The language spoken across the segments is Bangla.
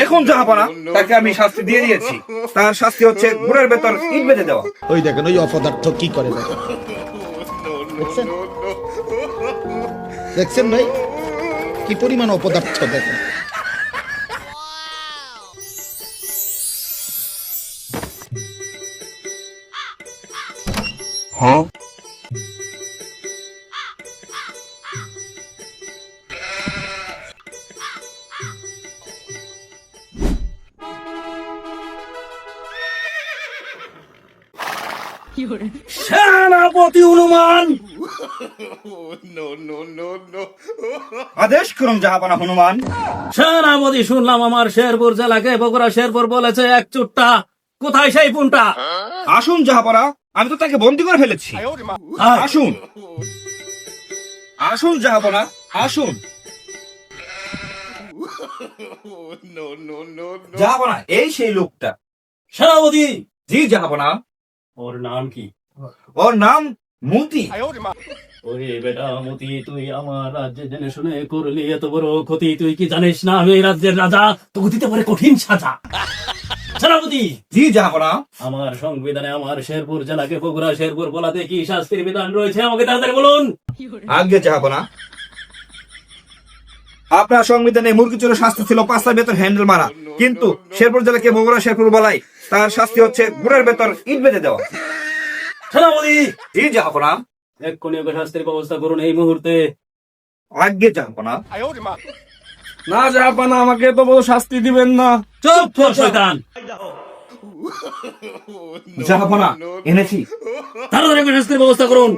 এখন জাহাপনা তাকে আমি শাস্তি দিয়ে দিয়েছি। তার শাস্তি হচ্ছে গুড়ের ভেতর ইট বেঁধে দেওয়া। ওই দেখেন ওই অপদার্থ কি করে দেখেন, দেখছেন দেখছেন ভাই কি পরিমাণ অপদার্থ দেখেন। সেনাপতি হনুমান, আদেশ করুন জাহাপনা হনুমান। সেনাপতি, শুনলাম আমার শেরপুর জেলাকে বগুড়া শেরপুর বলেছে এক চুট্টা, কোথায় সেই পুনটা? আসুন জাহাপনা, আমি তো তাকে বন্দী করে ফেলেছি। আসুন আসুন জাহাপনা, আসুন। জাহাপনা, এই সেই লোকটা। সেনাপতি, জি জাহাপনা। ওর নাম কি? ওর নাম মতি। ওরে বেটা মতি, তুই আমার রাজ্যে জেনে শুনে করলি এত বড় ক্ষতি। তুই কি জানিস না আমি এই রাজ্যের রাজা? তোকে দিতে পারে কঠিন সাজা। সেনাপতি, জি জাহাপনা। আমার সংবিধানে আমার শেরপুর জেলাকে বগুড়া শেরপুর বলাতে কি শাস্তির বিধান রয়েছে আমাকে তাড়াতাড়ি বলুন। আজ্ঞে জাহাপনা, আপনার সংবিধানে মুরগি চোরের শাস্তি ছিল 5 টার ভেতর হ্যান্ডেল মারা, কিন্তু শেরপুর জেলাকে বগুড়া শেরপুর বলাই তার শাস্তি হচ্ছে গুড়ের ভেতর ইট বেঁধে দেওয়া। সেনাপতি, জি জাহাপনা। এক্ষুনি ওকে শাস্তির ব্যবস্থা করুন এই মুহূর্তে। আজ্ঞে জাহাপনা। না জাহাপনা, আমাকে তো বড় শাস্তি দিবেন না। চুপ কর শয়তান। জাহাপনা, এনেছি। তাড়াতাড়ি ওকে শাস্তির ব্যবস্থা করুন।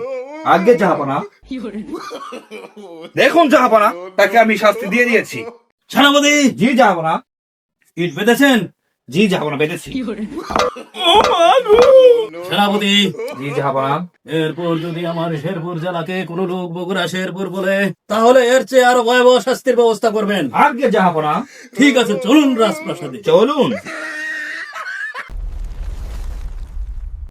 আজ্ঞে জাহাপনা। দেখুন জাহাপনা, তাকে আমি শাস্তি দিয়ে দিয়েছি। সেনাপতি, জি জাহাপনা। ইট বেঁধেছেন? জি জাহাপনা, বেঁধেছি। সেনাপতি, জি জাহাপনা। এরপর যদি আমার শেরপুর জেলাকে কোন লোক বগুড়া শেরপুর বলে, তাহলে এর চেয়ে আরো ভয়াবহ শাস্তির ব্যবস্থা করবেন। আজ্ঞে জাহাপনা। ঠিক আছে, চলুন রাজপ্রাসাদে। চলুন।